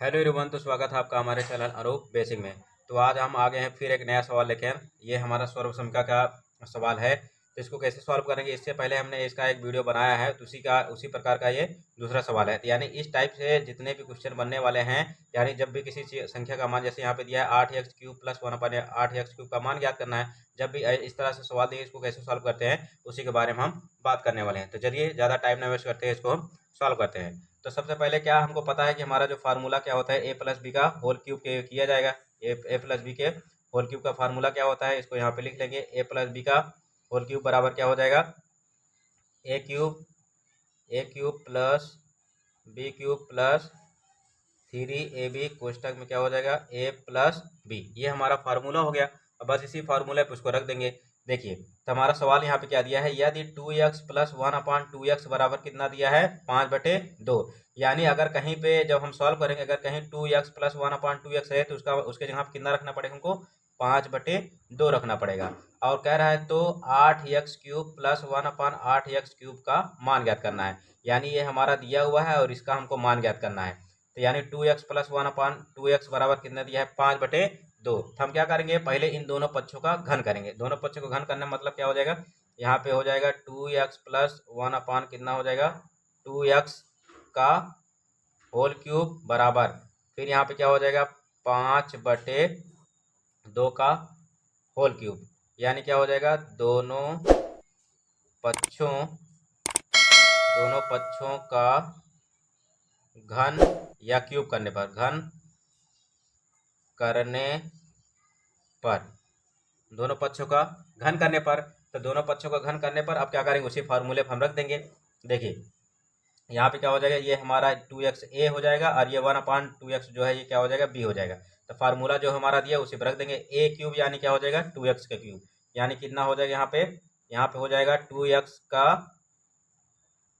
Hello everyone. तो स्वागत है आपका हमारे चैनल अरूप बेसिक में। तो आज हम आ गए हैं फिर एक नया सवाल लेकर। ये हमारा सर्वसंख्या का सवाल है, तो इसको कैसे सॉल्व करेंगे, इससे पहले हमने इसका एक वीडियो बनाया है, तो उसी प्रकार का ये दूसरा सवाल है। तो यानी इस टाइप से जितने भी क्वेश्चन बनने वाले हैं, यानी जब भी किसी संख्या का मान, जैसे यहाँ पे दिया है 8x³ प्लस 1/8x³ का मान ज्ञात करना है, जब भी इस तरह से सवाल दिए इसको कैसे सॉल्व करते हैं उसी के बारे में हम बात करने वाले हैं। तो चलिए ज़्यादा टाइम ना वेस्ट करते हैं, इसको हम सॉल्व करते हैं। तो सबसे पहले क्या हमको पता है कि हमारा जो फार्मूला क्या होता है, ए प्लस बी का होल क्यूब के किया जाएगा। ए प्लस बी के होल क्यूब का फार्मूला क्या होता है, इसको यहाँ पे लिख लेंगे। ए प्लस बी का होल क्यूब बराबर क्या हो जाएगा, A cube plus B cube plus 3ab कोष्टक में क्या हो जाएगा, ए प्लस बी। ये हमारा फार्मूला हो गया। अब बस इसी फार्मूले पे उसको रख देंगे। देखिए तो हमारा सवाल यहाँ पे क्या दिया है, यदि 2x प्लस 1/2x बराबर कितना दिया है, 5/2। यानी अगर कहीं पे जब हम सॉल्व करेंगे, अगर कहीं 2x प्लस 1/2x है तो उसके जगह पे कितना रखना पड़ेगा हमको, 5/2 रखना पड़ेगा। और कह रहा है तो 8x³ प्लस 1/8x³ का मान ज्ञात करना है। यानी ये हमारा दिया हुआ है और इसका हमको मान ज्ञात करना है। तो यानी 2x प्लस 1/2x बराबर कितना दिया है, 5/2। तो हम क्या करेंगे, पहले इन दोनों पक्षों का घन करेंगे। दोनों पक्षों को घन करने का मतलब क्या हो जाएगा, यहाँ पे हो जाएगा 2x प्लस 1 कितना हो जाएगा, 2x का होल क्यूब बराबर, फिर यहाँ पे क्या हो जाएगा 5/2 का होल क्यूब। यानी क्या हो जाएगा, पक्षों दोनों पक्षों का घन या क्यूब करने पर, घन करने पर, दोनों पक्षों का घन करने पर। तो दोनों पक्षों का घन करने पर अब क्या करेंगे, उसी फार्मूले पर हम रख देंगे। देखिए यहाँ पे क्या हो जाएगा, ये हमारा 2x a हो जाएगा और ये 1/2x जो है ये क्या हो जाएगा, b हो जाएगा। तो फार्मूला जो हमारा दिया उसी पर रख देंगे। a³ यानी क्या हो जाएगा, 2x का क्यूब। यानी कितना हो जाएगा, यहाँ पे हो जाएगा 2x का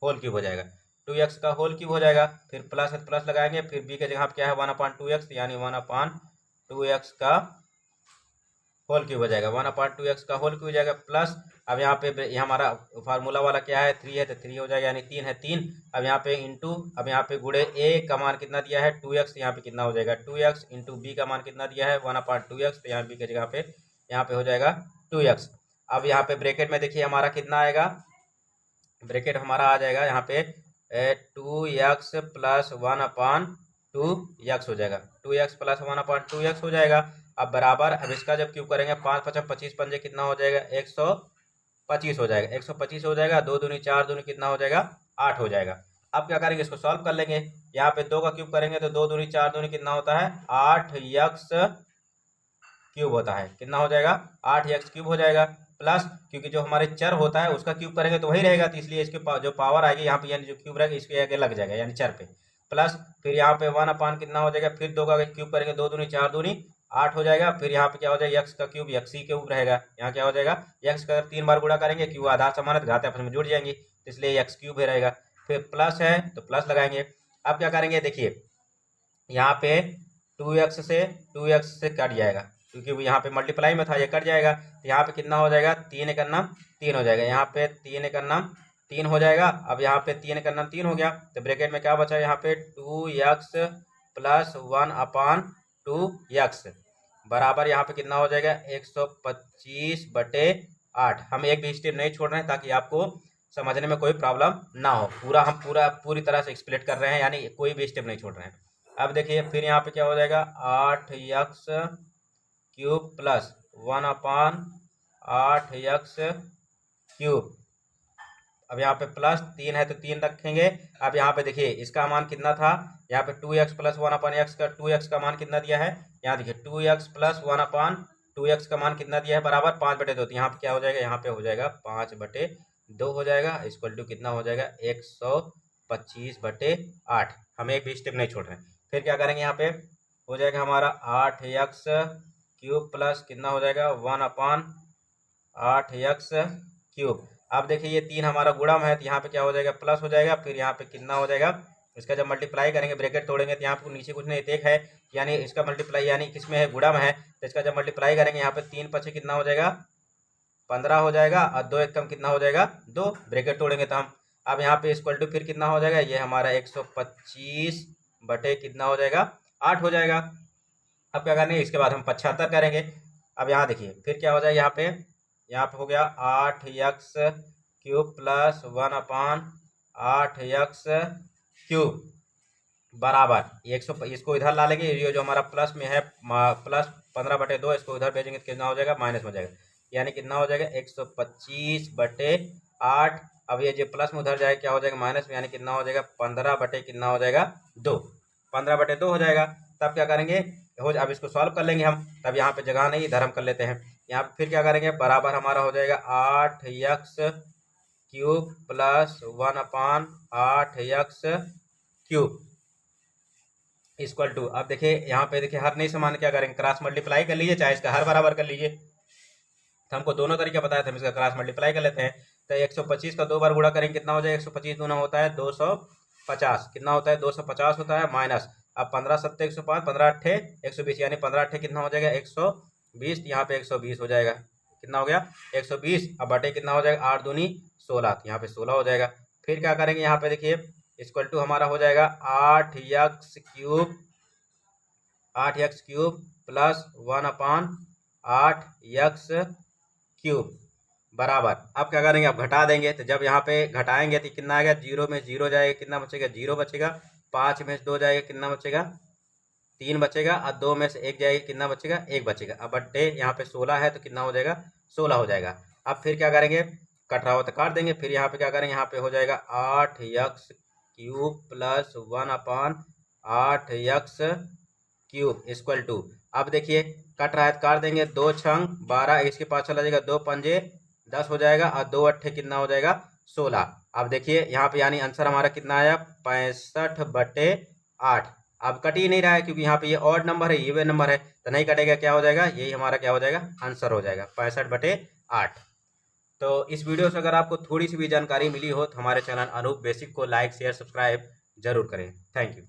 होल क्यूब हो जाएगा। 2x का होल क्यूब हो जाएगा, फिर प्लस प्लस लगाएंगे, फिर b के जगह पे क्या है 1/2x, यानी 1/2x का होल क्यूब हो जाएगा। 1/2x का होल क्यूब हो जाएगा प्लस, अब यहाँ पे ये हमारा फार्मूला वाला क्या है, 3 है, तो 3 हो जाएगा, यानी 3 है 3। अब यहाँ पे इंटू, अब यहाँ पे गुड़े a का मान कितना दिया है 2x, यहाँ पे कितना हो जाएगा 2x इंटू b का मान कितना दिया है 1/2x, तो यहाँ b की जगह पे यहाँ पे हो जाएगा 2x। अब यहाँ पे ब्रैकेट में देखिए हमारा कितना आएगा, ब्रैकेट हमारा आ जाएगा यहाँ पे 2x प्लस 1/2x हो जाएगा, 2x प्लस 1/2x हो जाएगा। अब बराबर, अब इसका जब क्यूब करेंगे 5 5 25 पंजे कितना हो जाएगा, 125 हो जाएगा, 125 हो जाएगा। 2 दूनी 4 दूनी कितना हो जाएगा, 8 हो जाएगा। अब क्या करेंगे, इसको सॉल्व कर लेंगे। यहाँ पे 2 का क्यूब करेंगे तो 2 दूनी 4 दूनी कितना होता है, 8x³ होता है। कितना हो जाएगा, 8x³ हो जाएगा। प्लस क्योंकि जो हमारे चर होता है उसका क्यूब करेंगे तो वही रहेगा, तो इसलिए इसके जो पावर आएगी यहाँ पे, यानी जो क्यूब रहेगा इसके आगे लग जाएगा, यानी चर पे। प्लस फिर यहाँ पे 1 कितना हो जाएगा, फिर 2 का क्यूब करेंगे, 2 दूनी 4 दूनी 8 हो जाएगा। फिर यहाँ पे क्या हो जाएगा, x का क्यूब x ही क्यूब रहेगा। यहाँ क्या हो जाएगा, x का 3 बार गुणा करेंगे, क्यों आधार समान है, घात आपस में जुड़ जाएंगी, इसलिए x³ रहेगा। फिर प्लस है तो प्लस लगाएंगे। अब क्या करेंगे, देखिए यहाँ पे 2x से कट जाएगा, क्योंकि यहाँ पे मल्टीप्लाई में था, ये कट जाएगा। तो यहाँ पे कितना हो जाएगा, 3 एक नाम 3 हो जाएगा। यहाँ पे 3 एक नाम 3 हो जाएगा। अब यहाँ पे 3 एक नाम 3 हो गया, तो ब्रैकेट में क्या बचा, यहाँ पे 2x प्लस 1/2x बराबर यहाँ पे कितना हो जाएगा, 125/8। हम एक भी स्टेप नहीं छोड़ रहे हैं ताकि आपको समझने में कोई प्रॉब्लम ना हो। हम पूरी तरह से एक्सप्लेन कर रहे हैं, यानी कोई भी स्टेप नहीं छोड़ रहे हैं। अब देखिए फिर यहाँ पे क्या हो जाएगा, 8x³ प्लस 1/8x³। अब यहाँ पे प्लस 3 है तो 3 रखेंगे। अब यहाँ पे देखिए इसका मान कितना था, यहाँ पे 2x प्लस 1/x का 2x का मान कितना दिया है, यहाँ देखिए 2x प्लस 1/2x का मान कितना दिया है, बराबर 5/2। तो यहाँ पे क्या हो जाएगा, यहाँ पे हो जाएगा 5/2 हो जाएगा, इक्वल टू कितना हो जाएगा, 125/8। हम एक भी स्टेप नहीं छोड़ रहे हैं। फिर क्या करेंगे, यहाँ पे हो जाएगा हमारा 8x³ प्लस कितना हो जाएगा 1/8x³। अब देखिए ये 3 हमारा गुणम है, तो यहाँ पे क्या हो जाएगा, प्लस हो जाएगा। फिर यहाँ पे कितना हो जाएगा, इसका जब मल्टीप्लाई करेंगे, ब्रैकेट तोड़ेंगे तो यहाँ पे नीचे कुछ नहीं, एक है, यानी इसका मल्टीप्लाई यानी किसमें है, गुणम है, तो इसका जब मल्टीप्लाई करेंगे यहाँ पे 3 पचे कितना हो जाएगा, 15 हो जाएगा, और 2 एक कम कितना हो जाएगा, 2। ब्रैकेट तोड़ेंगे तो हम, अब यहाँ पे इक्वल टू फिर कितना हो जाएगा, ये हमारा 125 बटे कितना हो जाएगा, 8 हो जाएगा। अब क्या करेंगे, इसके बाद हम 75 करेंगे। अब यहाँ देखिए फिर क्या हो जाएगा, यहाँ पे हो गया 8x³ प्लस 1/8x³ बराबर ये 100, इसको इधर ला लेंगे, ये जो हमारा प्लस में है प्लस 15/2, इसको इधर भेजेंगे तो कितना हो जाएगा, माइनस हो जाएगा। यानी कितना हो जाएगा 125/8। अब ये जो प्लस में उधर जाएगा क्या हो जाएगा, माइनस में, यानी कितना हो जाएगा 15 कितना हो जाएगा 2, 15/2 हो जाएगा। तब क्या करेंगे, अब इसको सॉल्व कर लेंगे हम। तब यहाँ पे जगह नहीं, इधर हम कर लेते हैं। यहाँ पे फिर क्या करेंगे, बराबर हमारा हो जाएगा 8x³ plus 1/8x³ equal to, अब देखिए यहाँ पे देखिए हर नहीं समान क्या करेंगे, क्रॉस मल्टीप्लाई कर लीजिए, चाहे इसका हर बराबर कर लीजिए। तो हमको दोनों तरीके बताया था, हम इसका क्रॉस मल्टीप्लाई कर लेते हैं। तो 125 का 2 बार गुणा करेंगे, कितना हो जाएगा, 125 दूना होता है 250, कितना होता है 250 होता है, माइनस अब 15 7 105, 15 8 120, यानी 15 8 कितना हो जाएगा 120, यहाँ पे 120 हो जाएगा, कितना हो गया 120। अब बटे कितना हो जाएगा 8 दूनी 16, यहाँ पे 16 हो जाएगा। फिर क्या करेंगे, यहाँ पे देखिए इक्वल टू हमारा हो जाएगा 8x³ प्लस 1/8x³ बराबर, अब क्या करेंगे, अब घटा देंगे। तो जब यहाँ पे घटाएंगे तो कितना आ गया, 0 में 0 जाएगा, कितना बचेगा 0 बचेगा, 5 में से 2 जाएगा, कितना बचेगा 3 बचेगा, और 2 में से 1 जाएगा, कितना बचेगा 1 बचेगा। अब बट्टे यहाँ पे 16 है तो कितना हो जाएगा 16 हो जाएगा। अब फिर क्या करेंगे, कट रहा हो तो काट देंगे। फिर यहाँ पे क्या करेंगे, यहाँ पे हो जाएगा 8x³ plus 1/8x³ equal to, अब देखिए कट रहा है तो काट देंगे, 2 छंग 12, इसके पास चला जाएगा, 2 पंजे 10 हो जाएगा, और 2 अट्ठे कितना हो जाएगा 16। अब देखिए यहाँ पे यानी आंसर हमारा कितना आया 65/8। अब कट ही नहीं रहा है क्योंकि यहाँ पे ये ऑड नंबर है, इवन नंबर है, तो नहीं कटेगा, क्या हो जाएगा, यही हमारा क्या हो जाएगा आंसर हो जाएगा 65/8। तो इस वीडियो से अगर आपको थोड़ी सी भी जानकारी मिली हो तो हमारे चैनल अनूप बेसिक को लाइक शेयर सब्सक्राइब जरूर करें। Thank you.